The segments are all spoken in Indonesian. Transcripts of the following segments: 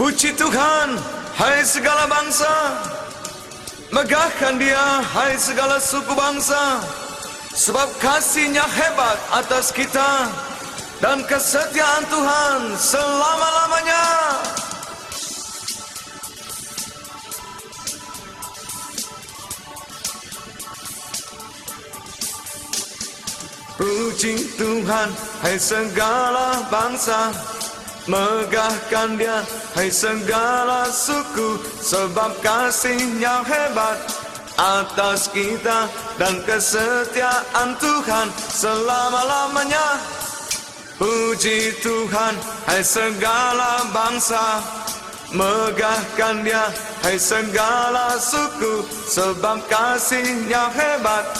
Puji Tuhan, hai segala bangsa. Megahkan Dia, hai segala suku bangsa. Sebab kasih-Nya hebat atas kita, dan kesetiaan Tuhan selama-lamanya. Puji Tuhan, hai segala bangsa. Megahkan Dia, hai segala suku. Sebab kasih-Nya hebat atas kita, dan kesetiaan Tuhan selama-lamanya. Puji Tuhan, hai segala bangsa. Megahkan Dia, hai segala suku. Sebab kasih-Nya hebat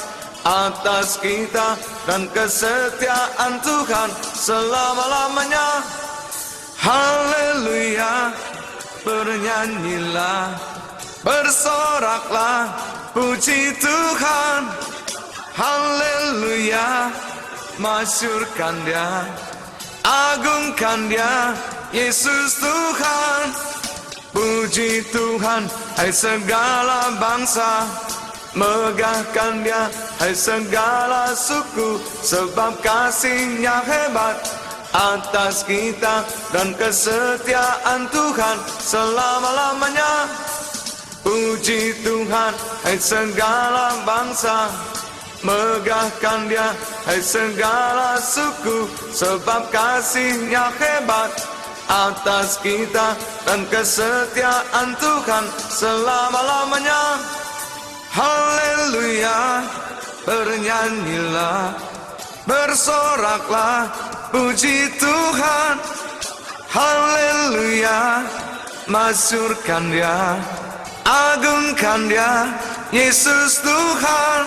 atas kita, dan kesetiaan Tuhan selama-lamanya. Haleluya, bernyanyilah, bersoraklah, puji Tuhan. Haleluya, masyurkan Dia, agungkan Dia, Yesus Tuhan. Puji Tuhan, hai segala bangsa. Megahkan Dia, hai segala suku. Sebab kasih-Nya hebat atas kita, dan kesetiaan Tuhan selama-lamanya. Puji Tuhan, hai segala bangsa. Megahkan Dia, hai segala suku. Sebab kasih-Nya hebat atas kita, dan kesetiaan Tuhan selama-lamanya. Haleluya, bernyanyilah, bersoraklah, puji Tuhan. Haleluya, masyurkan Dia, agungkan Dia, Yesus Tuhan.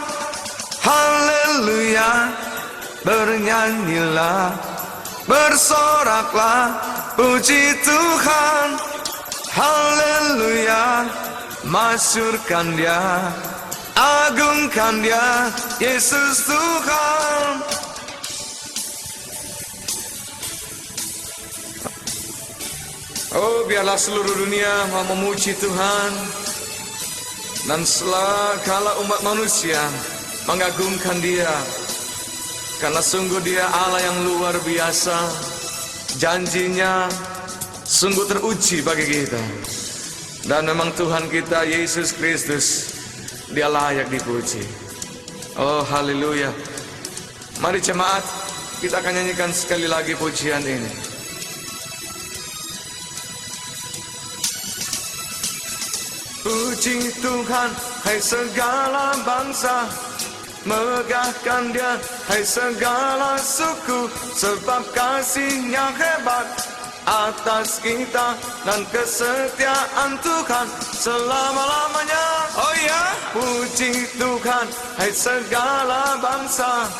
Haleluya, bernyanyilah, bersoraklah, puji Tuhan. Haleluya, masyurkan Dia, agungkan Dia, Yesus Tuhan. Oh, biarlah seluruh dunia mau memuji Tuhan, dan segala umat manusia mengagungkan Dia, karena sungguh Dia Allah yang luar biasa. Janjinya sungguh teruji bagi kita, dan memang Tuhan kita Yesus Kristus, Dia layak dipuji. Oh, haleluya. Mari jemaat, kita akan nyanyikan sekali lagi pujian ini. Puji Tuhan, hai segala bangsa. Megahkan Dia, hai segala suku. Sebab kasih-Nya hebat atas kita, dan kesetiaan Tuhan selama-lamanya. Oh ya, puji Tuhan, hai segala bangsa.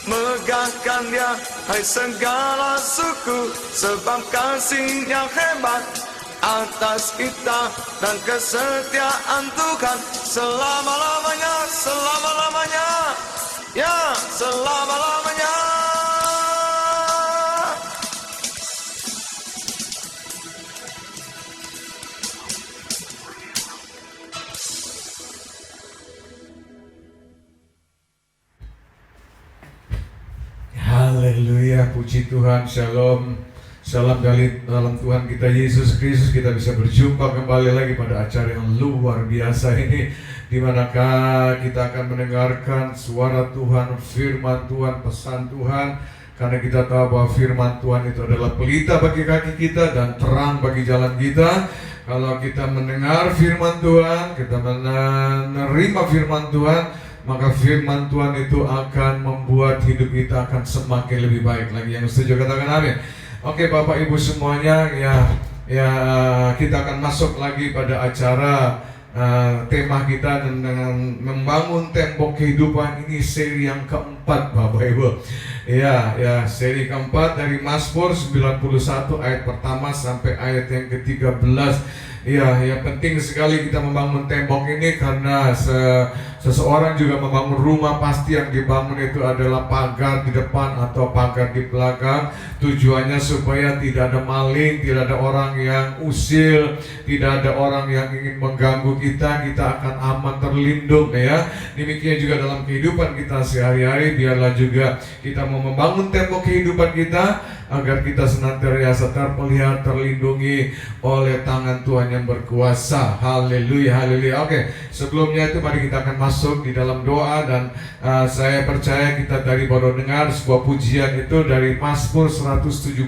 Megahkan Dia, hai segala suku. Sebab kasih-Nya hebat atas kita, dan kesetiaan Tuhan selama-lamanya. Selama-lamanya, ya, selama-lamanya. Haleluya, puji Tuhan, shalom. Salam dalam Tuhan kita Yesus Kristus. Kita bisa berjumpa kembali lagi pada acara yang luar biasa ini, di manakah kita akan mendengarkan suara Tuhan, firman Tuhan, pesan Tuhan. Karena kita tahu bahwa firman Tuhan itu adalah pelita bagi kaki kita dan terang bagi jalan kita. Kalau kita mendengar firman Tuhan, kita menerima firman Tuhan, maka firman Tuhan itu akan membuat hidup kita akan semakin lebih baik lagi. Yang setuju katakan amin. Oke, Bapak Ibu semuanya, ya kita akan masuk lagi pada acara tema kita dengan membangun tembok kehidupan. Ini seri yang keempat, Bapak Ibu. Ya, seri keempat dari Mazmur 91 ayat pertama sampai ayat yang ke-13. Ya penting sekali kita membangun tembok ini karena seseorang juga membangun rumah, pasti yang dibangun itu adalah pagar di depan atau pagar di belakang. Tujuannya supaya tidak ada maling, tidak ada orang yang usil, tidak ada orang yang ingin mengganggu kita akan aman, terlindung ya. Demikian juga dalam kehidupan kita sehari-hari, biarlah juga kita mau membangun tembok kehidupan kita agar kita senantiasa terpelihara, terlindungi oleh tangan Tuhan yang berkuasa. Haleluya, haleluya. Oke, sebelumnya itu mari kita akan masuk di dalam doa, dan saya percaya kita tadi baru dengar sebuah pujian itu dari Mazmur 117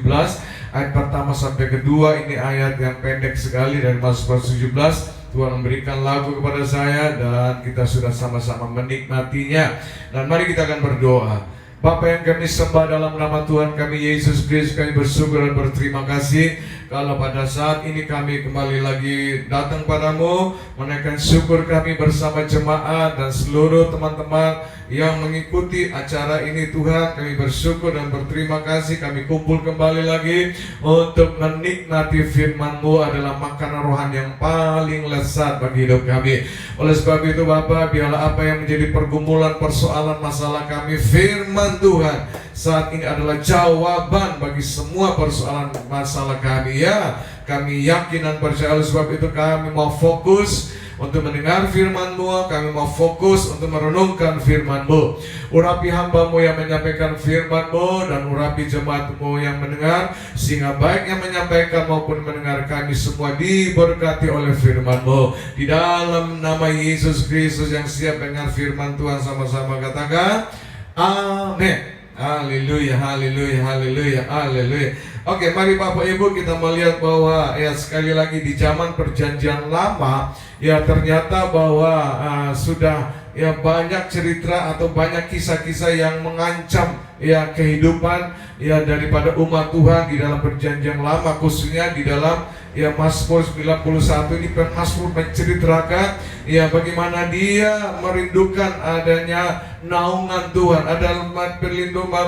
ayat pertama sampai kedua. Ini ayat yang pendek sekali dari Mazmur 17. Tuhan memberikan lagu kepada saya dan kita sudah sama-sama menikmatinya. Dan mari kita akan berdoa. Bapa yang kami sembah dalam nama Tuhan kami Yesus Kristus, kami bersyukur dan berterima kasih kalau pada saat ini kami kembali lagi datang padamu, menaikkan syukur kami bersama jemaat dan seluruh teman-teman yang mengikuti acara ini. Tuhan, kami bersyukur dan berterima kasih kami kumpul kembali lagi untuk menikmati firman-Mu, adalah makanan rohani yang paling lezat bagi hidup kami. Oleh sebab itu Bapa, biarlah apa yang menjadi pergumulan, persoalan, masalah kami, firman Tuhan saat ini adalah jawaban bagi semua persoalan masalah kami ya. Kami yakin dan percaya. Oleh sebab itu kami mau fokus untuk mendengar firman-Mu, kami mau fokus untuk merenungkan firman-Mu. Urapi hamba-Mu yang menyampaikan firman-Mu dan urapi jemaat-Mu yang mendengar, sehingga baik yang menyampaikan maupun mendengar kami semua diberkati oleh firman-Mu. Di dalam nama Yesus Kristus yang siap dengar firman Tuhan, sama-sama katakan amin. Haleluya, haleluya, haleluya, haleluya. Oke, mari Bapak Ibu kita melihat bahwa ya sekali lagi di zaman perjanjian lama ya ternyata bahwa sudah ya banyak cerita atau banyak kisah-kisah yang mengancam ya kehidupan ya daripada umat Tuhan di dalam perjanjian lama, khususnya di dalam ya Mazmur 91 ini. Mazmur menceritakan ya bagaimana dia merindukan adanya naungan Tuhan, ada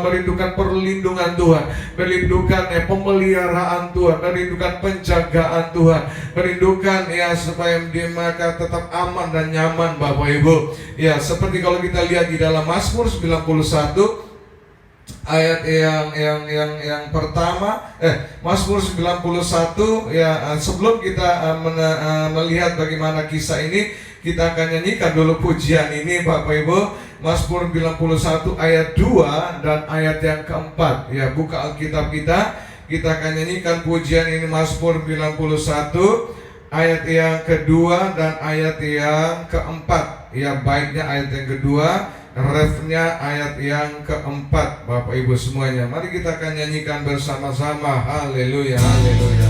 merindukan perlindungan Tuhan, merindukan pemeliharaan Tuhan, merindukan penjagaan Tuhan, merindukan ya supaya mereka tetap aman dan nyaman Bapak Ibu. Ya seperti kalau kita lihat di dalam Mazmur 91 ayat yang pertama, Mazmur 91 ya. Sebelum kita melihat bagaimana kisah ini, kita akan nyanyikan dulu pujian ini Bapak Ibu. Mazmur 91 ayat 2 dan ayat yang keempat ya. Buka Alkitab kita akan nyanyikan pujian ini, Mazmur 91 ayat yang kedua dan ayat yang keempat ya. Baiknya ayat yang kedua, refnya ayat yang keempat Bapak Ibu semuanya. Mari kita akan nyanyikan bersama-sama. Haleluya, haleluya,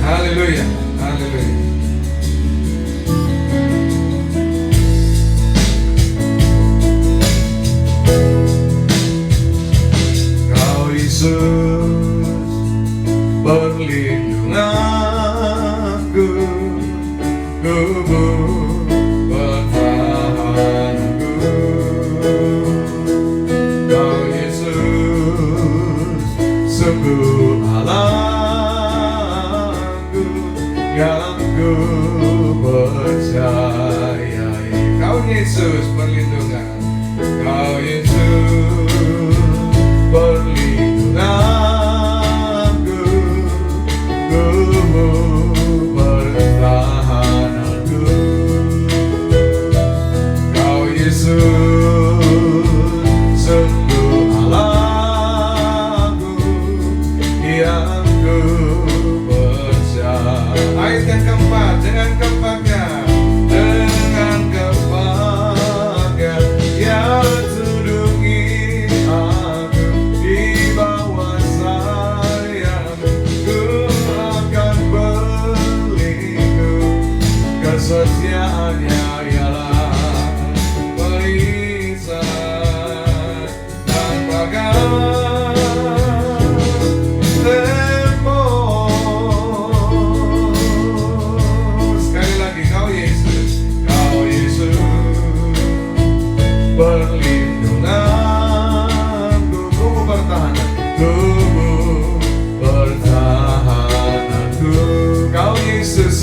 haleluya, haleluya. Kau Yesus perlindunganku, sungguh Allahku yang ku percayai. Kau Yesus perlindungan, Kau Yesus perlindunganku, pertahananku. Kau Yesus sungguh yang ku percaya. Ayat yang keempat, dengan keempatnya yang tudungi aku di bawah sayapmu, ku akan berlindung. Kesetiaannya ialah perisai dan bagai sekali lagi. Kau Yesus, Kau Yesus perlindunganku, kubu pertahananku, Kau Yesus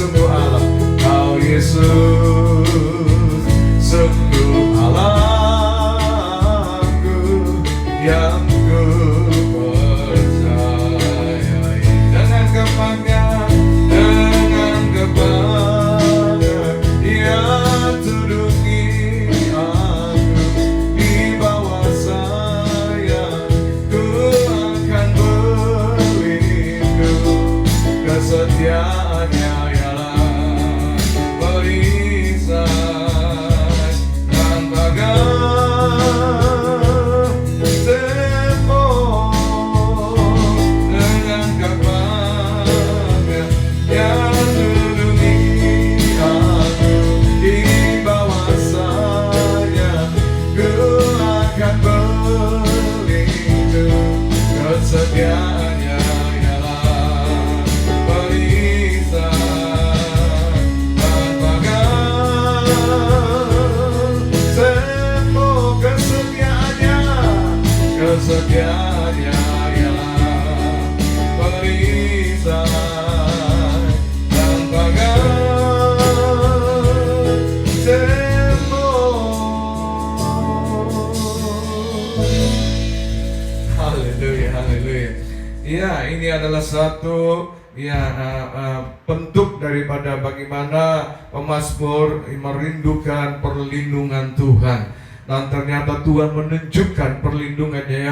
semua kesetiaannya yang perisai dan bagai haleluya, haleluya. Ya, ini adalah satu bentuk daripada bagaimana pemazmur merindukan perlindungan Tuhan. Dan ternyata Tuhan menunjukkan perlindungannya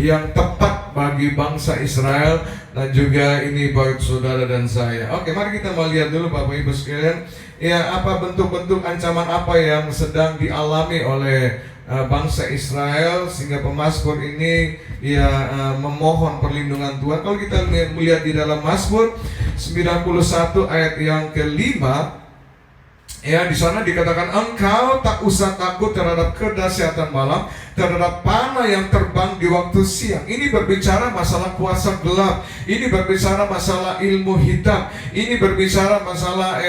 yang tepat bagi bangsa Israel dan juga ini buat saudara dan saya. Oke, mari kita melihat dulu Bapak Ibu sekalian, apa bentuk-bentuk ancaman apa yang sedang dialami oleh bangsa Israel sehingga pemazmur ini memohon perlindungan Tuhan. Kalau kita melihat di dalam Mazmur 91 ayat yang kelima, di sana dikatakan, engkau tak usah takut terhadap kedahsyatan malam, terhadap panah yang terbang di waktu siang. Ini berbicara masalah kuasa gelap. Ini berbicara masalah ilmu hitam. Ini berbicara masalah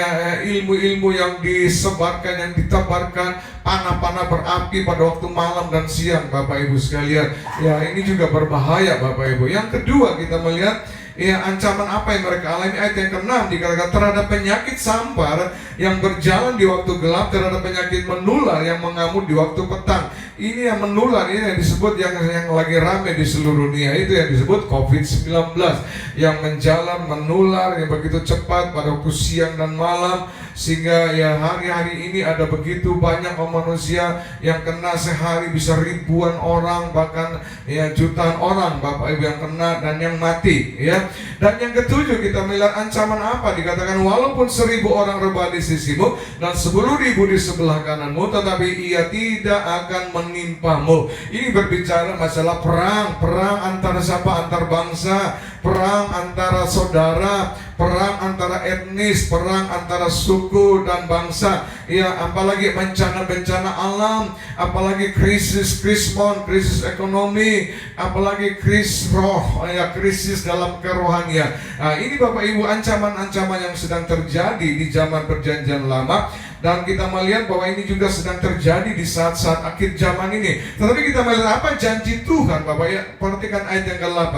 ilmu-ilmu yang disebarkan, yang ditebarkan, panah-panah berapi pada waktu malam dan siang, Bapak Ibu sekalian. Ini juga berbahaya, Bapak Ibu. Yang kedua, kita melihat ancaman apa yang mereka alami. Ayat yang ke-6 dikatakan, terhadap penyakit sampar yang berjalan di waktu gelap, terhadap penyakit menular yang mengamuk di waktu petang. Ini yang menular, ini yang disebut yang lagi ramai di seluruh dunia, itu yang disebut COVID-19, yang menjalan, menular, yang begitu cepat pada waktu siang dan malam, sehingga hari-hari ini ada begitu banyak manusia yang kena sehari, bisa ribuan orang, bahkan jutaan orang, Bapak Ibu, yang kena dan yang mati. Dan yang ketujuh, kita melihat ancaman apa? Dikatakan, walaupun 1000 orang rebah di sisimu dan 10.000 di sebelah kananmu, tetapi ia tidak akan menimpamu. Ini berbicara masalah perang antara siapa? Antar bangsa, perang antara saudara, perang antara etnis, perang antara suku dan bangsa. Apalagi bencana-bencana alam, apalagi krisis krisis ekonomi, apalagi krisis roh, krisis dalam kerohanian. Ini Bapak Ibu ancaman-ancaman yang sedang terjadi di zaman Perjanjian Lama. Dan kita melihat bahwa ini juga sedang terjadi di saat-saat akhir zaman ini. Tetapi kita melihat apa janji Tuhan, Bapak. Perhatikan ayat yang ke-8.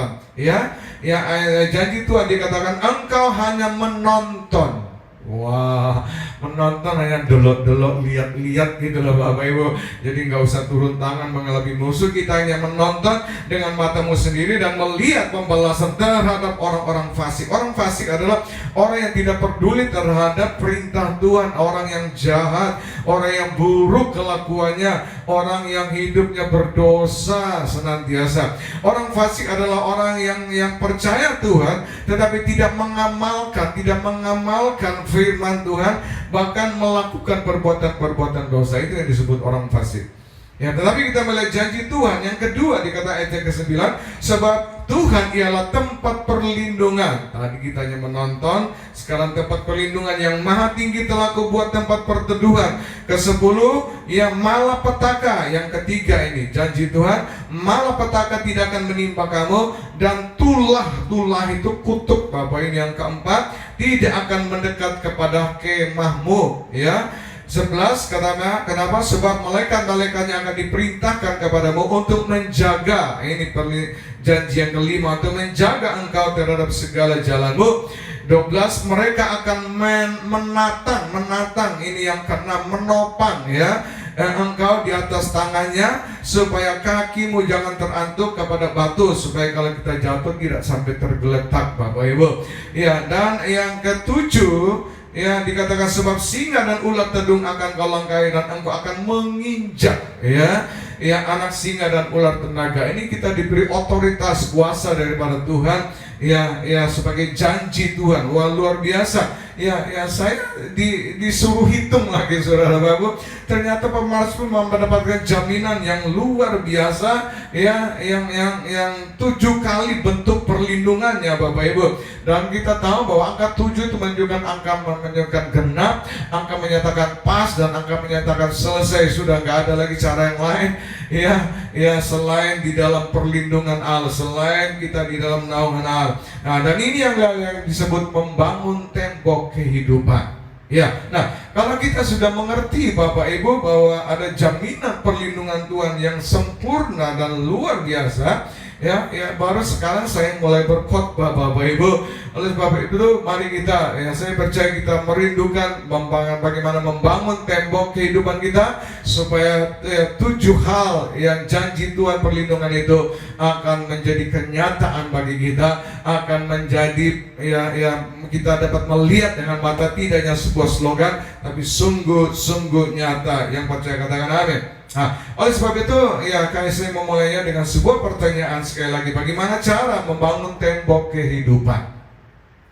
Janji Tuhan dikatakan, engkau hanya menonton. Wah, menonton hanya delok-delok, lihat-lihat gitu loh Bapak Ibu. Jadi nggak usah turun tangan mengelabui musuh. Kita hanya menonton dengan matamu sendiri dan melihat pembalasan terhadap orang-orang fasik. Orang fasik adalah orang yang tidak peduli terhadap perintah Tuhan, orang yang jahat, orang yang buruk kelakuannya, orang yang hidupnya berdosa senantiasa. Orang fasik adalah orang yang percaya Tuhan tetapi tidak mengamalkan firman Tuhan, bahkan melakukan perbuatan-perbuatan dosa. Itu yang disebut orang fasik. Tetapi kita melihat janji Tuhan yang kedua di kata ayat yang ke-9, sebab Tuhan ialah tempat perlindungan. Tadi kita hanya menonton, sekarang tempat perlindungan yang maha tinggi telah kubuat tempat perteduhan. Ke-10, malapetaka. Yang ketiga ini janji Tuhan, malapetaka tidak akan menimpa kamu, dan tulah itu kutuk, Bapak. Ini yang keempat, tidak akan mendekat kepada kemahmu. 11, kenapa? Sebab malaikat-malaikatnya akan diperintahkan kepadamu untuk menjaga. Ini janji yang kelima, untuk menjaga engkau terhadap segala jalanmu. 12, mereka akan menatang. Ini yang keenam, menopang engkau di atas tangannya, supaya kakimu jangan terantuk kepada batu, supaya kalau kita jatuh tidak sampai tergeletak, Bapak Ibu. Dan yang ketujuh, dikatakan, sebab singa dan ulat tedung akan kau langkahi, dan engkau akan menginjak anak singa dan ular tenaga. Ini kita diberi otoritas, kuasa daripada Tuhan, sebagai janji Tuhan. Wah, luar biasa. Saya disuruh hitung lagi, saudara Bapak. Ternyata pemazmur mendapatkan jaminan yang luar biasa, yang 7 kali bentuk perlindungannya, Bapak Ibu. Dan kita tahu bahwa angka 7 itu menunjukkan genap, angka menyatakan pas, dan angka menyatakan selesai. Sudah nggak ada lagi cara yang lain, selain di dalam perlindungan Allah, selain kita di dalam naungan Allah. Dan ini yang disebut membangun tembok kehidupan. Ya, nah kalau kita sudah mengerti Bapak Ibu bahwa ada jaminan perlindungan Tuhan yang sempurna dan luar biasa, ya baru sekarang saya mulai berkhotbah Bapak Ibu. Oleh Bapak Ibu tuh, mari kita, ya saya percaya kita merindukan bagaimana membangun tembok kehidupan kita supaya 7 hal yang janji Tuhan perlindungan itu akan menjadi kenyataan bagi kita, akan menjadi kita dapat melihat dengan mata, tidak hanya sebuah slogan tapi sungguh nyata. Yang percaya katakan amin. Nah, oleh sebab itu ya saya memulainya dengan sebuah pertanyaan sekali lagi, bagaimana cara membangun tembok kehidupan?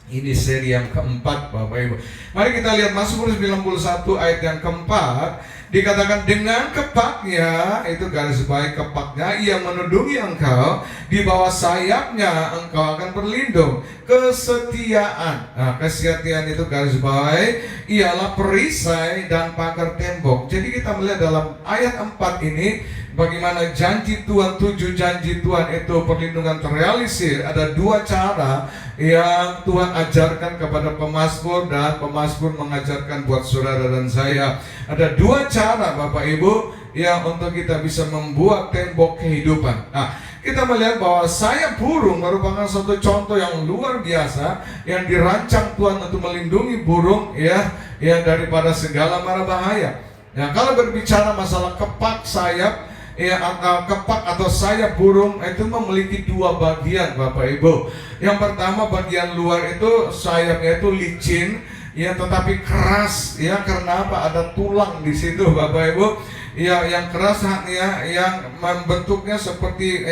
Ini seri yang keempat Bapak Ibu. Mari kita lihat Mazmur 91 ayat yang keempat. Dikatakan dengan kepaknya, itu garis baik kepaknya, ia menudungi engkau, di bawah sayapnya engkau akan berlindung. Kesetiaan, nah kesetiaan itu garis baik ialah perisai dan pagar tembok. Jadi kita melihat dalam ayat 4 ini bagaimana janji Tuhan, 7 janji Tuhan itu perlindungan terrealisir. Ada 2 cara yang Tuhan ajarkan kepada pemazmur dan pemazmur mengajarkan buat saudara dan saya. Ada 2 cara Bapak Ibu yang untuk kita bisa membuat tembok kehidupan. Nah, kita melihat bahwa sayap burung merupakan suatu contoh yang luar biasa yang dirancang Tuhan untuk melindungi burung ya daripada segala mara bahaya. Ya, kalau berbicara masalah kepak sayap, kepak atau sayap burung itu memiliki 2 bagian Bapak Ibu. Yang pertama, bagian luar itu sayapnya itu licin ya, tetapi keras ya, karena apa? Ada tulang di situ Bapak Ibu. Ya, yang keras ya, yang bentuknya seperti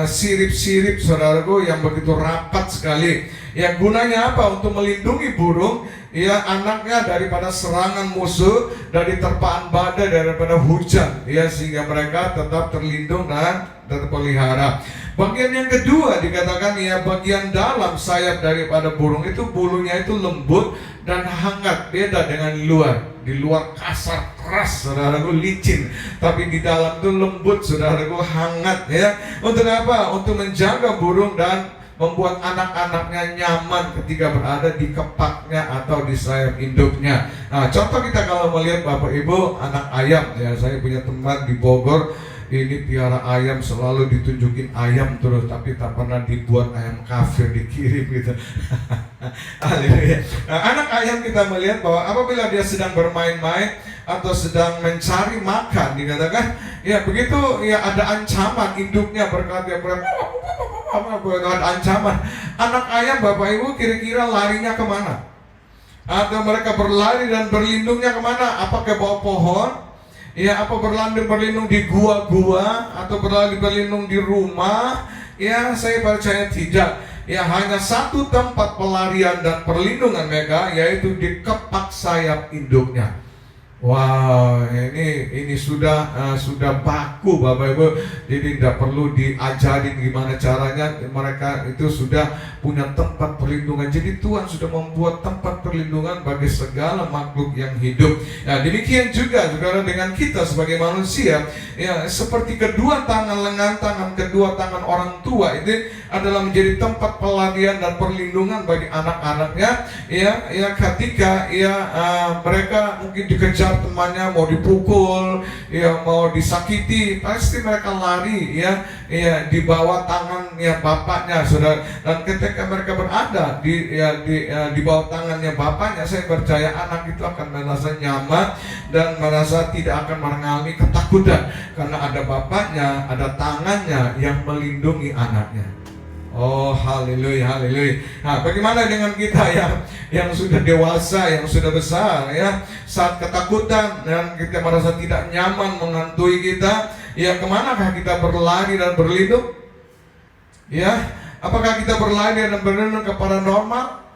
sirip-sirip saudaraku yang begitu rapat sekali. Ya, gunanya apa? Untuk melindungi burung ya, anaknya daripada serangan musuh, dari terpaan badai, daripada hujan ya, sehingga mereka tetap terlindung dan terpelihara. Bagian yang kedua dikatakan ya, bagian dalam sayap daripada burung itu bulunya itu lembut dan hangat, beda dengan luar. Di luar kasar keras saudaraku, licin, tapi di dalam itu lembut saudaraku, hangat ya. Untuk apa? Untuk menjaga burung dan membuat anak-anaknya nyaman ketika berada di kepaknya atau di sayap induknya. Nah, contoh kita kalau melihat Bapak Ibu anak ayam ya, saya punya teman di Bogor, ini piara ayam, selalu ditunjukin ayam terus, tapi tak pernah dibuat ayam kafir dikirim gitu. Nah, anak ayam kita melihat bahwa apabila dia sedang bermain-main atau sedang mencari makan, dikatakan ya begitu ya ada ancaman, induknya berkata ada ancaman. Anak ayam Bapak Ibu kira-kira larinya kemana? Atau mereka berlari dan berlindungnya kemana? Apa ke bawah pohon? Ya, apa berlindung di gua-gua atau berlindung di rumah? Ya, saya percaya tidak. Ya, hanya satu tempat pelarian dan perlindungan mereka, yaitu di kepak sayap induknya. Wow, ini sudah baku Bapak Ibu. Jadi tidak perlu diajarin gimana caranya, mereka itu sudah punya tempat perlindungan. Jadi Tuhan sudah membuat tempat perlindungan bagi segala makhluk yang hidup. Ya, demikian juga saudara dengan kita sebagai manusia. Ya, seperti kedua tangan, lengan tangan, kedua tangan orang tua itu adalah menjadi tempat pelarian dan perlindungan bagi anak-anaknya. Ya, ketika mereka mungkin dikejar temannya, mau dipukul, ya mau disakiti, pasti mereka lari ya di bawah tangannya bapaknya, saudara. Dan ketika mereka berada di bawah tangannya bapaknya, saya percaya anak itu akan merasa nyaman dan merasa tidak akan mengalami ketakutan karena ada bapaknya, ada tangannya yang melindungi anaknya. Oh, haleluya, haleluya. Nah, bagaimana dengan kita yang sudah dewasa, yang sudah besar ya, saat ketakutan dan kita merasa tidak nyaman menghantui kita, ya kemanakah kita berlari dan berlindung? Ya, apakah kita berlari dan berlindung ke paranormal?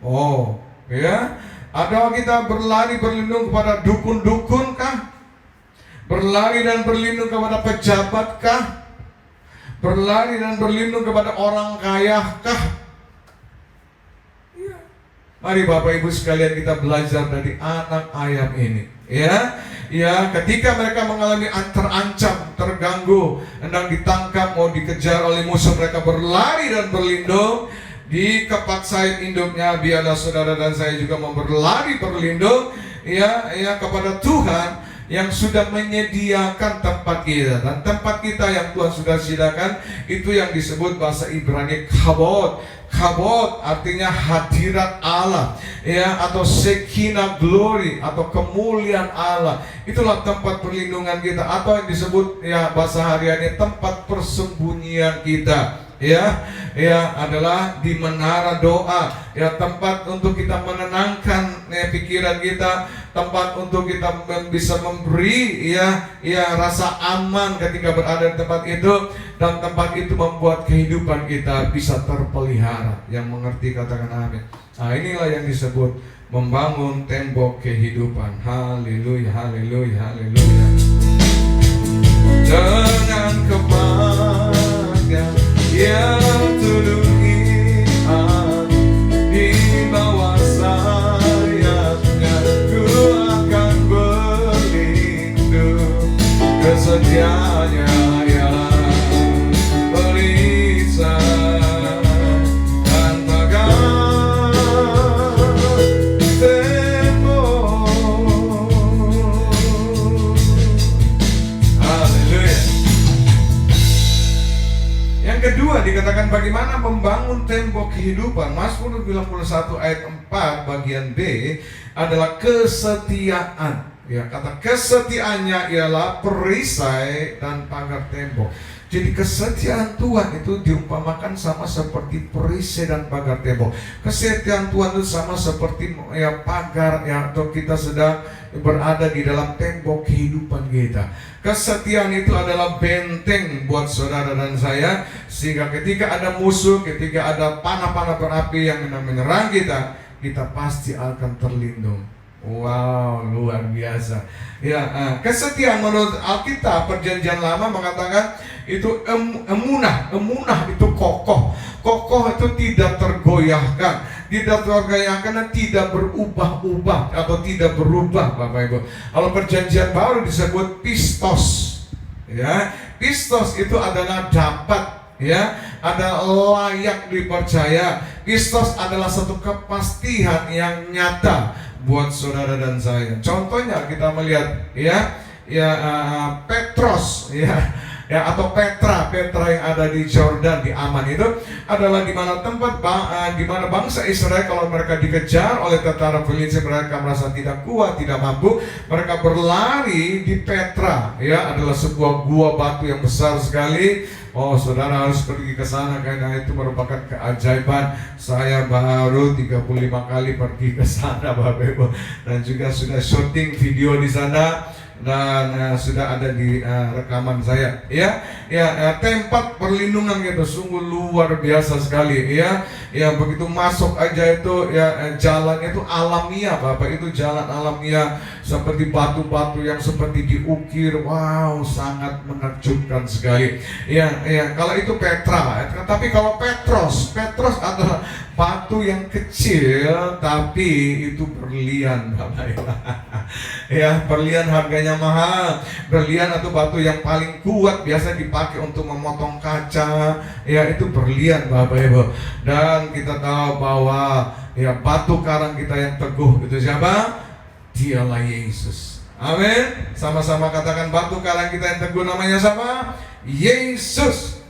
Oh, ya. Atau kita berlari berlindung kepada dukun-dukun kah? Berlari dan berlindung kepada pejabat kah? Berlari dan berlindung kepada orang kaya kah? Ya. Mari Bapak Ibu sekalian kita belajar dari anak ayam ini. Ya, ketika mereka mengalami terancam, terganggu, hendak ditangkap, mau dikejar oleh musuh, mereka berlari dan berlindung. di kepak sayap induknya, biarlah saudara dan saya juga mau berlari berlindung kepada Tuhan yang sudah menyediakan tempat kita. Dan tempat kita yang Tuhan sudah sediakan itu yang disebut bahasa Ibrani kabod. Kabod artinya hadirat Allah, atau Shekinah glory, atau kemuliaan Allah. Itulah tempat perlindungan kita, atau yang disebut bahasa hariannya tempat persembunyian kita. Adalah di menara doa, tempat untuk kita menenangkan pikiran kita, tempat untuk kita bisa memberi rasa aman ketika berada di tempat itu, dan tempat itu membuat kehidupan kita bisa terpelihara. Yang mengerti katakan amin. Nah, inilah yang disebut membangun tembok kehidupan. Haleluya, haleluya, haleluya. Dengan kebanggaan yang tulus di bawah sayapnya, ku akan berlindung. Kesetiaannya yang perisai dan pagar tembok. Haleluya. Yang kedua dikatakan bagaimana membangun tembok kehidupan. Mazmur 91 ayat 4 bagian B adalah kesetiaan. Kata kesetiaannya ialah perisai dan pagar tembok. Jadi kesetiaan Tuhan itu diumpamakan sama seperti perisai dan pagar tembok. Kesetiaan Tuhan itu sama seperti pagar, atau kita sedang berada di dalam tembok kehidupan kita. Kesetiaan itu adalah benteng buat saudara dan saya, sehingga ketika ada musuh, ketika ada panah-panah berapi yang menyerang kita, kita pasti akan terlindung. Wow, luar biasa. Kesetiaan menurut Alkitab Perjanjian Lama mengatakan itu emunah itu kokoh itu tidak tergoyahkan, dan tidak berubah-ubah atau tidak berubah, Bapak Ibu. Kalau Perjanjian Baru disebut pistos. Pistos itu adalah dapat, ada layak dipercaya. Pistos adalah satu kepastian yang nyata buat saudara dan saya. Contohnya kita melihat Petros atau Petra yang ada di Jordan, di Aman, itu adalah di mana tempat di mana bangsa Israel kalau mereka dikejar oleh tentara Filistin, mereka merasa tidak kuat, tidak mampu, mereka berlari di Petra, adalah sebuah gua batu yang besar sekali. Oh, saudara harus pergi ke sana karena itu merupakan keajaiban. Saya baru 35 kali pergi ke sana, Bapak Ibu, dan juga sudah syuting video di sana, dan sudah ada di rekaman saya. Tempat perlindungan itu sungguh luar biasa sekali. Begitu masuk aja itu jalan itu alamiah, Bapak, itu jalan alamiah seperti batu-batu yang seperti diukir. Wow, sangat menakjubkan sekali. Kalau itu Petra, tapi kalau Petros adalah batu yang kecil tapi itu berlian, Bapak Ibu. Berlian harganya mahal. Berlian atau batu yang paling kuat biasa dipakai untuk memotong kaca. Itu berlian, Bapak Ibu. Dan kita tahu bahwa batu karang kita yang teguh itu siapa? Dialah Yesus. Amin. Sama-sama katakan batu karang kita yang teguh namanya siapa? Yesus.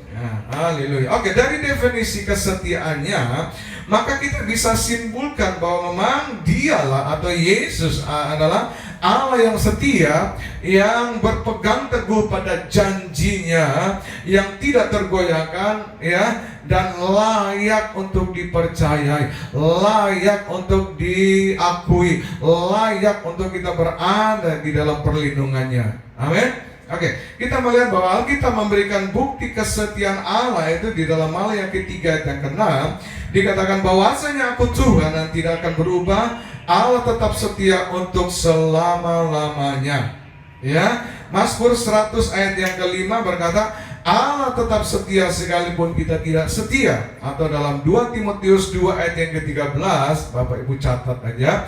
Haleluya. Oke, dari definisi kesetiaannya, maka kita bisa simpulkan bahwa memang dialah atau Yesus adalah Allah yang setia, yang berpegang teguh pada janjinya, yang tidak tergoyahkan, dan layak untuk dipercayai, layak untuk diakui, layak untuk kita berada di dalam perlindungannya. Amin. Oke, kita melihat bahwa Alkitab memberikan bukti kesetiaan Allah itu di dalam Mala yang ketiga dan keenam. Dikatakan bahwasanya aku Tuhan dan tidak akan berubah. Allah tetap setia untuk selama-lamanya. Mazmur 100 ayat yang kelima berkata, Allah tetap setia sekalipun kita tidak setia. Atau dalam 2 Timotius 2 ayat yang ke-13, Bapak Ibu catat aja,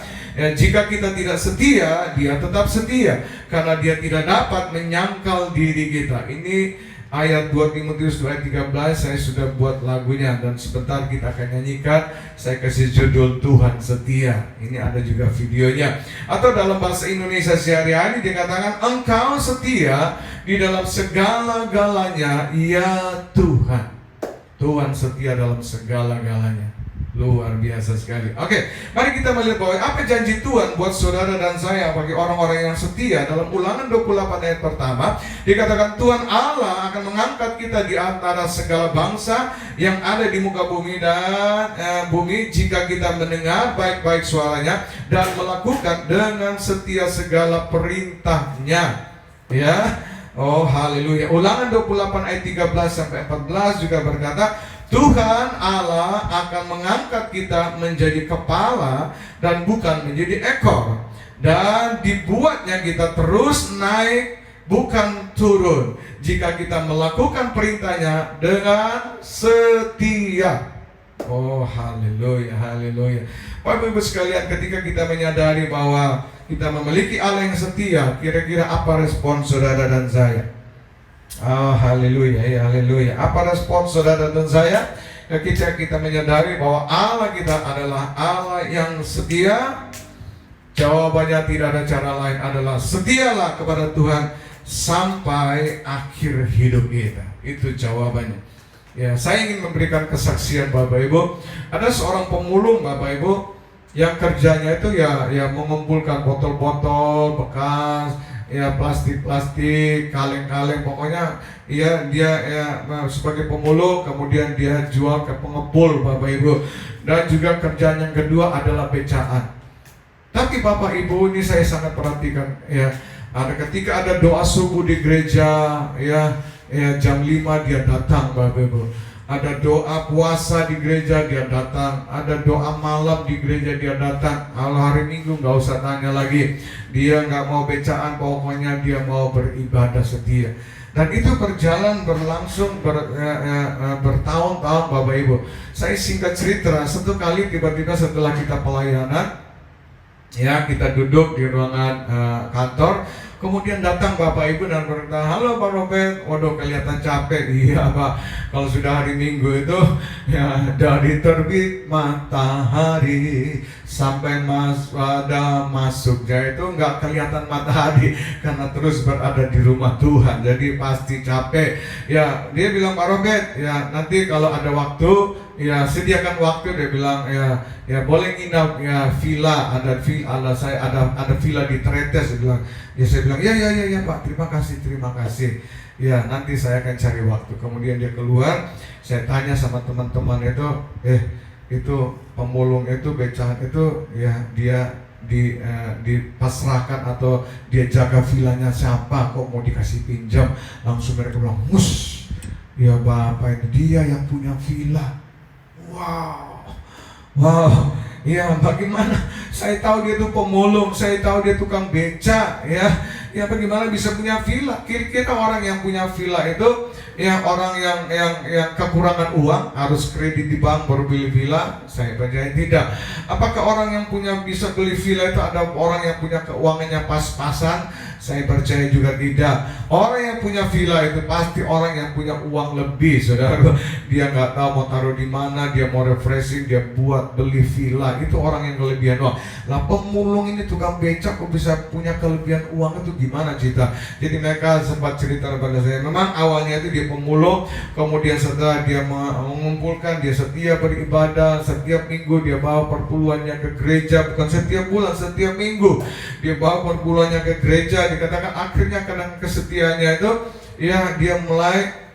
jika kita tidak setia, Dia tetap setia, karena Dia tidak dapat menyangkal diri kita. Ini ayat 2 Timotius 2 ayat 13. Saya sudah buat lagunya dan sebentar kita akan nyanyikan. Saya kasih judul Tuhan Setia. Ini ada juga videonya. Atau dalam bahasa Indonesia sehari-hari dikatakan, Engkau setia di dalam segala-galanya, ya Tuhan. Tuhan setia dalam segala-galanya. Luar biasa sekali. Oke, mari kita melihat bahwa apa janji Tuhan buat saudara dan saya bagi orang-orang yang setia. Dalam Ulangan 28 ayat pertama dikatakan, Tuhan Allah akan mengangkat kita di antara segala bangsa yang ada di muka bumi dan bumi jika kita mendengar baik-baik suaranya dan melakukan dengan setia segala perintahnya. Ya. Oh, haleluya. Ulangan 28 ayat 13 sampai 14 juga berkata, Tuhan Allah akan mengangkat kita menjadi kepala dan bukan menjadi ekor, dan dibuatnya kita terus naik bukan turun jika kita melakukan perintahnya dengan setia. Oh, haleluya, haleluya. Bapak Ibu sekalian, ketika kita menyadari bahwa kita memiliki Allah yang setia, kira-kira apa respon saudara dan saya? Oh, haleluya, ya, haleluya. Apa respon saudara dan saya ketika kita menyadari bahwa Allah kita adalah Allah yang setia? Jawabannya tidak ada cara lain, adalah setialah kepada Tuhan sampai akhir hidup kita. Itu jawabannya. Ya, saya ingin memberikan kesaksian Bapak Ibu. Ada seorang pemulung Bapak Ibu yang kerjanya itu ya mengumpulkan botol-botol bekas, ya plastik-plastik, kaleng-kaleng, pokoknya ya dia sebagai pemulung, kemudian dia jual ke pengepul Bapak Ibu. Dan juga kerjaan yang kedua adalah becaan. Tapi Bapak Ibu, ini saya sangat perhatikan ya, ketika ada doa subuh di gereja ya jam 5 dia datang Bapak Ibu. Ada doa puasa di gereja dia datang, ada doa malam di gereja dia datang. Kalau hari Minggu nggak usah tanya lagi, dia nggak mau becaan, pokoknya dia mau beribadah setia. Dan itu berjalan berlangsung bertahun-tahun Bapak Ibu. Saya singkat cerita, satu kali tiba-tiba setelah kita pelayanan, ya kita duduk di ruangan kantor. Kemudian datang Bapak Ibu dan berkata, halo Pak Robert, waduh kelihatan capek. Iya Pak, kalau sudah hari Minggu itu ya dari terbit matahari sampai pada masuknya itu nggak kelihatan matahari karena terus berada di rumah Tuhan, jadi pasti capek. Ya dia bilang, Pak Robert, ya nanti kalau ada waktu ya sediakan waktu, dia bilang ya boleh nginap ya villa, ada villa di Tretes, dia bilang. Ya saya bilang ya Pak, terima kasih. Ya nanti saya akan cari waktu. Kemudian dia keluar, saya tanya sama teman-teman itu pemulung itu becaan itu ya dia dipasrahkan atau dia jaga villanya siapa, kok mau dikasih pinjam? Langsung mereka bilang, mus, ya Bapak itu dia yang punya villa. Wow, ya bagaimana? Saya tahu dia itu pemulung, saya tahu dia tukang beca, ya bagaimana bisa punya villa? Kira-kira orang yang punya villa itu, ya orang yang kekurangan uang, harus kredit di bank baru beli villa? Saya percaya tidak. Apakah orang yang bisa beli villa itu ada orang yang punya keuangannya pas-pasan? Saya percaya juga tidak. Orang yang punya villa itu pasti orang yang punya uang lebih, saudara. Dia nggak tahu mau taruh di mana, dia mau refreshing, dia buat beli villa. Itu orang yang kelebihan uang. Lah pemulung ini tukang becak kok bisa punya kelebihan uang, itu gimana cerita? Jadi mereka sempat cerita kepada saya. Memang awalnya itu dia pemulung, kemudian setelah dia mengumpulkan, dia setia beribadah, setiap minggu dia bawa perpuluhannya ke gereja, bukan setiap bulan, setiap minggu dia bawa perpuluhannya ke gereja. Dikatakan akhirnya karena kesetiaannya itu ya dia mulai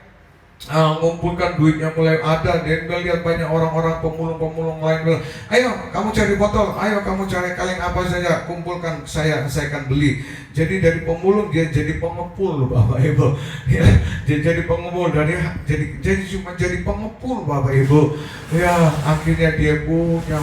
mengumpulkan duitnya, mulai ada. Dia melihat banyak orang-orang pemulung lain bilang, ayo kamu cari botol, ayo kamu cari kaleng apa saja, kumpulkan, saya akan beli. Jadi dari pemulung dia jadi pengepul Bapak Ibu. Ya, dia jadi pengepul, jadi cuma jadi pengepul Bapak Ibu. Ya akhirnya dia punya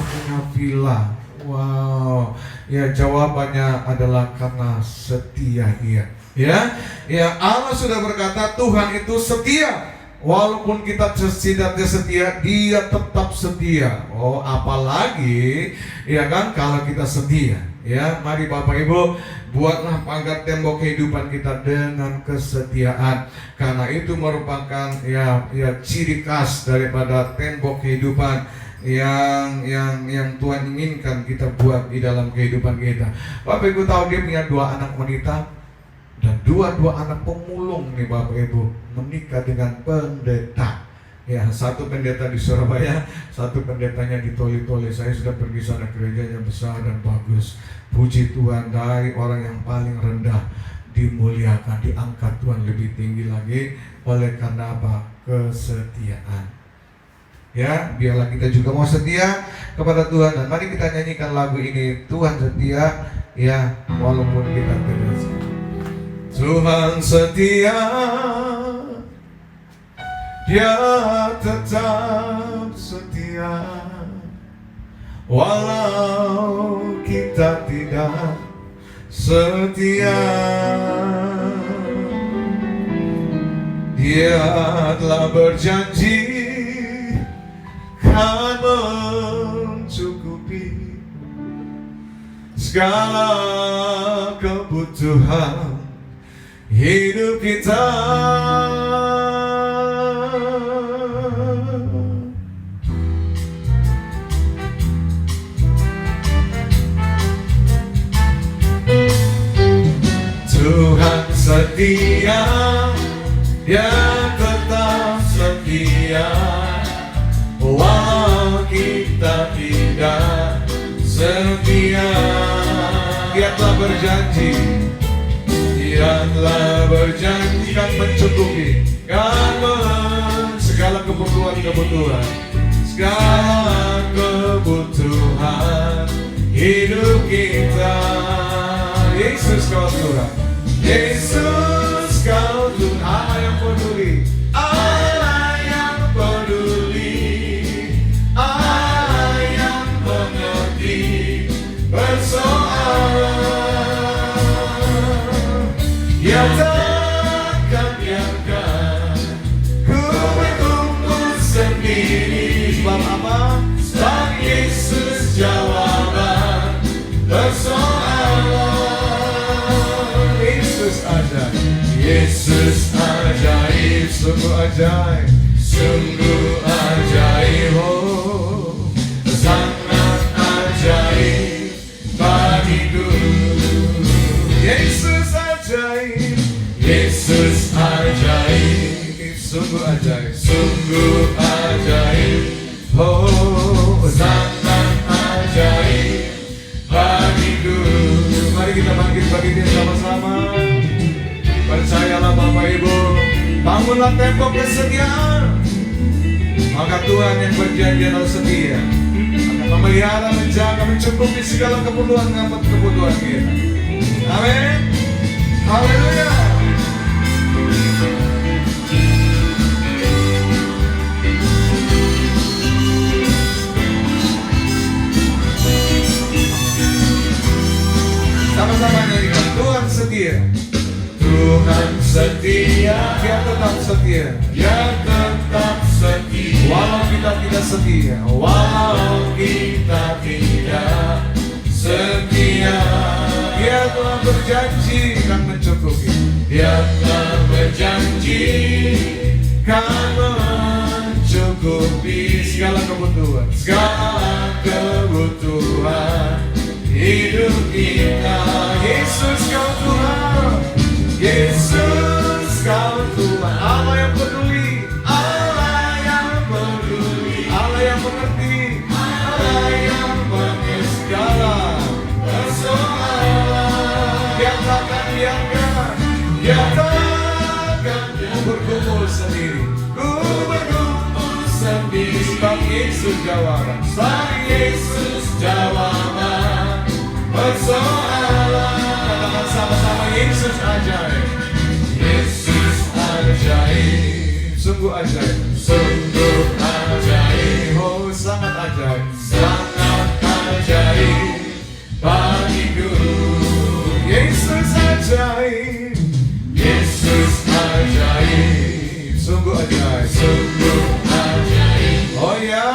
villa. Wow, ya jawabannya adalah karena setia dia. Ya Allah sudah berkata Tuhan itu setia. Walaupun kita tidak setia, dia tetap setia. Oh, apalagi ya kan kalau kita setia. Ya, mari Bapak Ibu, buatlah pagar tembok kehidupan kita dengan kesetiaan, karena itu merupakan ya ciri khas daripada tembok kehidupan yang Tuhan inginkan kita buat di dalam kehidupan kita. Bapak Ibu tahu dia punya 2 anak wanita dan dua anak pemulung nih Bapak Ibu, menikah dengan pendeta. Ya, satu pendeta di Surabaya, satu pendetanya di Toli-Toli. Saya sudah pergi sana, gerejanya besar dan bagus. Puji Tuhan, dari orang yang paling rendah dimuliakan, diangkat Tuhan lebih tinggi lagi. Oleh karena apa? Kesetiaan. Ya, biarlah kita juga mau setia kepada Tuhan. Dan mari kita nyanyikan lagu ini, Tuhan setia, ya, walaupun kita terus. Tuhan setia, Dia tetap setia, walau kita tidak setia. Dia telah berjanji kan mencukupi segala kebutuhan hidup kita. Tuhan setia, Dia tetap setia, walau kita tidak setia. Dia telah berjanji, Dia telah berjanji kan mencukupi segala kebutuhan, segala kebutuhan hidup kita. Yesus kau Tuhan, Yesus kau Tuhan, Allah yang peduli, Allah yang peduli, Allah yang mengerti persoalan. Dia takkan biarkan ku bertumbuh sendiri. Sebab apa? Sebab Yesus jawaban persoalan. Yesus ajaib, Yesus ajaib, sungguh ajaib, sungguh ajaib, oh, sangat ajaib bagiku. Yesus ajaib, Yesus ajaib, sungguh ajaib, sungguh ajaib, oh, sangat ajaib bagiku. Mari kita bangkit bagi Dia sama-sama. Percayalah Bapak Ibu, bangunlah tembok kesetiaan. Maka Tuhan yang berjanji adalah setia, akan memelihara, menjaga, mencukupi segala kebutuhan kita. Amin. Haleluya. Sama-sama nyanyikan, Tuhan setia, Tuhan setia, Dia tetap setia, Dia tetap setia, walau kita tidak setia, walau kita tidak setia. Dia telah berjanji kan mencukupi, Dia telah berjanji kan mencukupi segala kebutuhan, segala kebutuhan hidup kita. Yesus kau Tuhan, Yesus kau Tuhan, Allah yang peduli, Allah yang peduli, Allah yang mengerti, Allah yang mengerti segala persoalan. Dia takkan biarkan, Dia takkan berkumpul sendiri, ku berkumpul sendiri. Sebab Yesus jawaban, sebab Yesus jawaban persoalan. Katakan sama-sama, Yesus ajaib, Yesus ajaib, sungguh ajaib, sungguh ajaib, oh sangat ajaib, sangat ajaib bagiku. Yesus ajaib, Yesus ajaib, sungguh ajaib, sungguh ajaib, oh ya,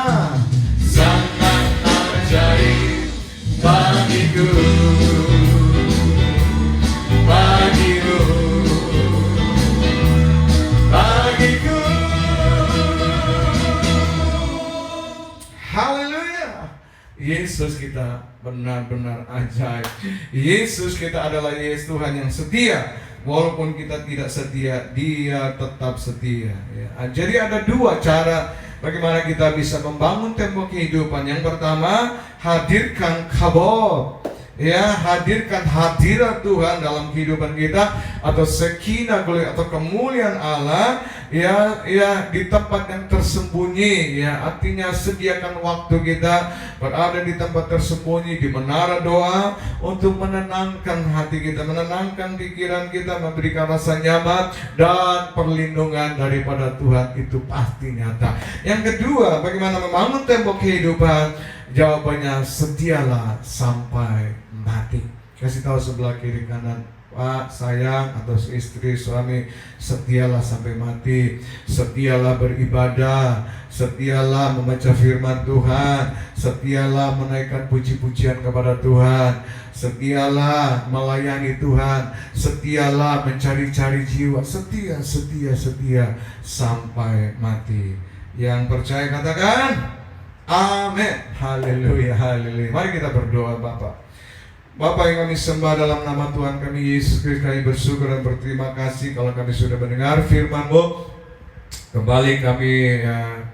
sangat ajaib bagiku. kita benar-benar ajaib. Yesus kita adalah Yesus Tuhan yang setia. Walaupun kita tidak setia, Dia tetap setia ya. Jadi ada dua cara bagaimana kita bisa membangun tembok kehidupan. Yang pertama, hadirkan kabod. Ya, hadirkan hadirat Tuhan dalam kehidupan kita, atau sekinah glory atau kemuliaan Allah ya di tempat yang tersembunyi ya. Artinya sediakan waktu kita berada di tempat tersembunyi di menara doa untuk menenangkan hati kita, menenangkan pikiran kita, memberikan rasa nyaman dan perlindungan daripada Tuhan itu pasti nyata. Yang kedua, bagaimana membangun tembok kehidupan? Jawabannya, setialah sampai mati. Kasih tahu sebelah kiri kanan, Pak, sayang, atau istri, suami, setialah sampai mati. Setialah beribadah, setialah membaca firman Tuhan, setialah menaikkan puji-pujian kepada Tuhan, setialah melayani Tuhan, setialah mencari-cari jiwa, setia sampai mati. Yang percaya katakan amin. Haleluya, haleluya. Mari kita berdoa. Bapak yang kami sembah dalam nama Tuhan kami Yesus Kristus, kami bersyukur dan berterima kasih kalau kami sudah mendengar firman-Mu. Kembali kami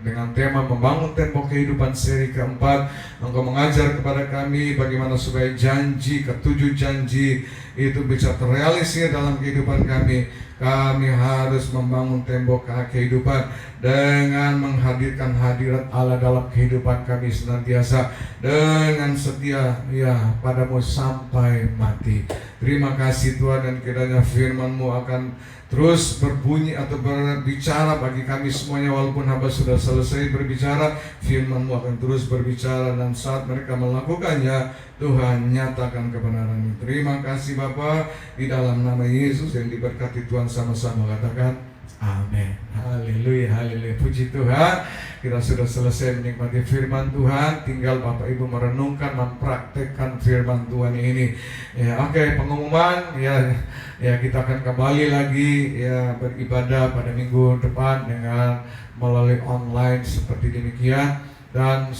dengan tema membangun tembok kehidupan seri keempat. Engkau mengajar kepada kami bagaimana supaya ketujuh janji itu bisa terrealisir dalam kehidupan kami. Kami harus membangun tembok kehidupan dengan menghadirkan hadirat Allah dalam kehidupan kami senantiasa, dengan setia ya padamu sampai mati. Terima kasih Tuhan, dan kiranya firman-Mu akan terus berbunyi atau berbicara bagi kami semuanya. Walaupun hamba sudah selesai berbicara, firman-Mu akan terus berbicara, dan saat mereka melakukannya, Tuhan nyatakan kebenaran. Terima kasih Bapa, di dalam nama Yesus yang diberkati Tuhan, sama-sama katakan amin. Haleluya, haleluya. Puji Tuhan, kita sudah selesai menikmati firman Tuhan. Tinggal Bapak Ibu merenungkan, mempraktekkan firman Tuhan ini. Ya, oke, pengumuman ya kita akan kembali lagi ya beribadah pada minggu depan dengan melalui online seperti demikian. Dan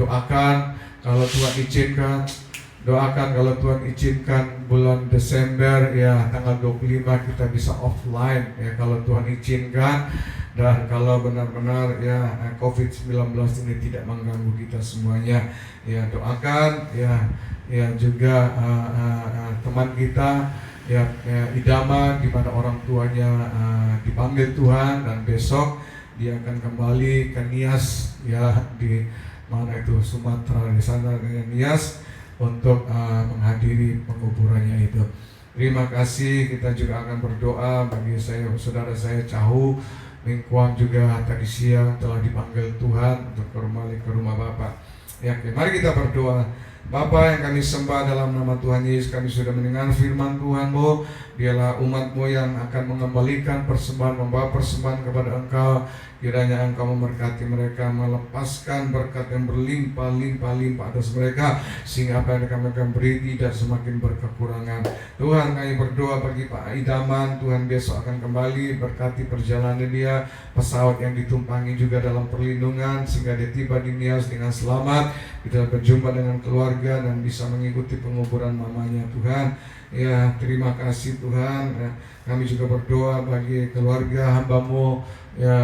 doakan kalau Tuhan izinkan, bulan Desember ya tanggal 25 kita bisa offline ya kalau Tuhan izinkan, dan kalau benar-benar ya COVID-19 ini tidak mengganggu kita semuanya ya. Doakan ya juga teman kita ya idaman di mana orang tuanya dipanggil Tuhan, dan besok dia akan kembali ke Nias ya, di mana itu Sumatera, di sana Nias, untuk menghadiri penguburannya itu. Terima kasih. Kita juga akan berdoa bagi saudara saya Cahu Mingkuang, juga tadi siang telah dipanggil Tuhan untuk kembali ke rumah Bapak. Ya, oke, mari kita berdoa. Bapa yang kami sembah dalam nama Tuhan Yesus, kami sudah mendengar firman Tuhan-Mu. Biarlah umat-Mu yang akan mengembalikan persembahan, membawa persembahan kepada Engkau. Kiranya Engkau memberkati mereka, melepaskan berkat yang berlimpah-limpah atas mereka, sehingga apa yang mereka beri tidak semakin berkekurangan. Tuhan, kami berdoa bagi Pak Idaman, Tuhan besok akan kembali, berkati perjalanan dia, pesawat yang ditumpangi juga dalam perlindungan, sehingga dia tiba di Nias dengan selamat. Kita berjumpa dengan keluarga dan bisa mengikuti penguburan mamanya. Tuhan, ya terima kasih Tuhan. Kami juga berdoa bagi keluarga hamba-Mu ya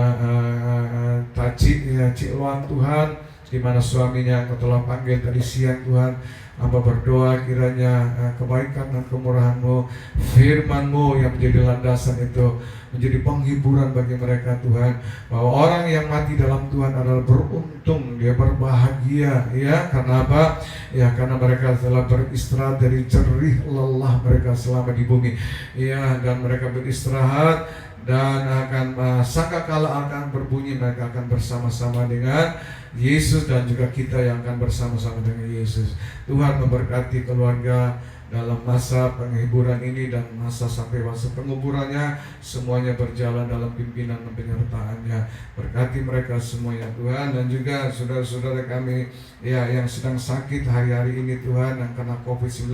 Cik Luan Tuhan, di mana suaminya Engkau telah panggil tadi siang Tuhan. Hamba berdoa kiranya kebaikan dan kemurahan-Mu, firman-Mu yang menjadi landasan itu menjadi penghiburan bagi mereka Tuhan, bahwa orang yang mati dalam Tuhan adalah beruntung, dia berbahagia ya. Karena apa? Ya karena mereka telah beristirahat dari jerih lelah mereka selama di bumi ya, dan mereka beristirahat, dan akan sangkakala akan berbunyi mereka akan bersama-sama dengan Yesus, dan juga kita yang akan bersama-sama dengan Yesus. Tuhan memberkati keluarga dalam masa penghiburan ini dan masa sampai masa penguburannya, semuanya berjalan dalam pimpinan dan penyertaannya. Berkati mereka semuanya Tuhan, dan juga saudara-saudara kami ya yang sedang sakit hari-hari ini Tuhan, yang kena COVID-19.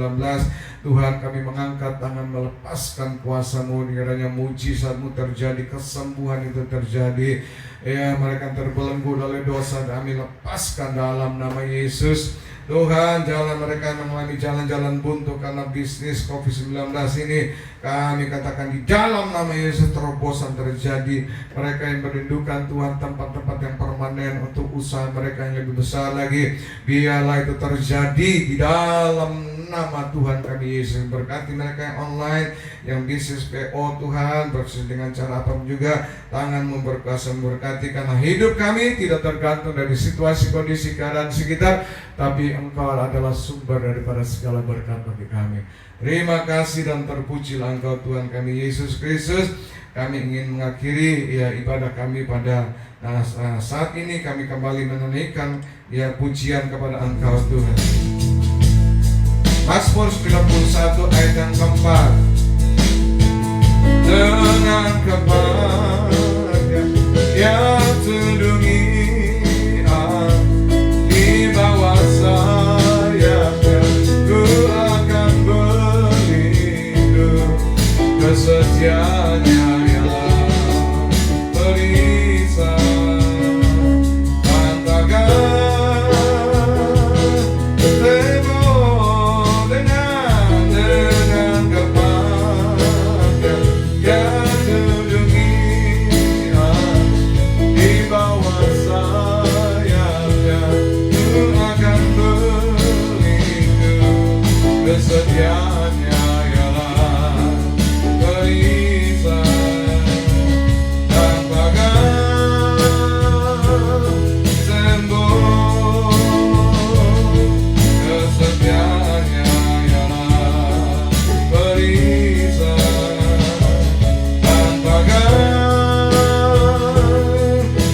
Tuhan, kami mengangkat tangan melepaskan kuasa-Mu, kiranya mujizat-Mu terjadi, kesembuhan itu terjadi ya. Mereka terbelenggu oleh dosa, kami lepaskan dalam nama Yesus. Tuhan, jalan mereka yang mengalami jalan-jalan buntu karena bisnis COVID-19 ini, kami katakan di dalam nama Yesus terobosan terjadi. Mereka yang merindukan Tuhan tempat-tempat yang permanen untuk usaha mereka yang lebih besar lagi, biarlah itu terjadi di dalam nama Tuhan kami Yesus. Berkati mereka yang online, yang bisnis PO Tuhan, berkati dengan cara apapun juga, tangan-Mu berkuasa memberkati, karena hidup kami tidak tergantung dari situasi, kondisi, keadaan sekitar, tapi Engkau adalah sumber daripada segala berkat bagi kami. Terima kasih dan terpujilah Engkau Tuhan kami Yesus Kristus. Kami ingin mengakhiri ibadah kami pada saat ini. Kami kembali menunaikan pujian kepada Engkau Tuhan. Mazmur 91 ayat yang keempat. Dengan kepada yang tundungi di bawah sayapnya, ku akan berlindung, kesetiaannya ialah perisai. Katakan tembok dengan kepada yang tundungi di bawah sayapnya, ku akan berlindung, kesetiaannya ialah perisai. Dan pagar tembok, kesetiaannya ialah perisai. Dan pagar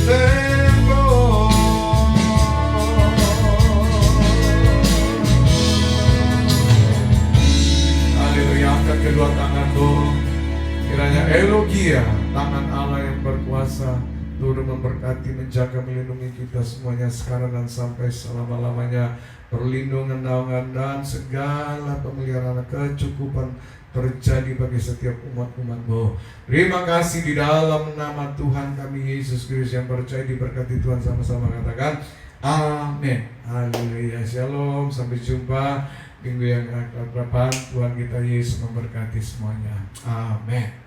tembok. Haleluya, angkat kedua tanganmu. Kiranya elogia tangan Allah yang berkuasa turut memberkati, menjaga, melindungi kita semuanya sekarang dan sampai selama-lamanya. Perlindungan, naungan, dan segala pemeliharaan kecukupan terjadi bagi setiap umat-umat-Mu. Terima kasih di dalam nama Tuhan kami Yesus Kristus yang percaya diberkati Tuhan. Sama-sama katakan amin. Haleluya. Shalom. Sampai jumpa minggu yang akan depan. Tuhan kita Yesus memberkati semuanya. Amin.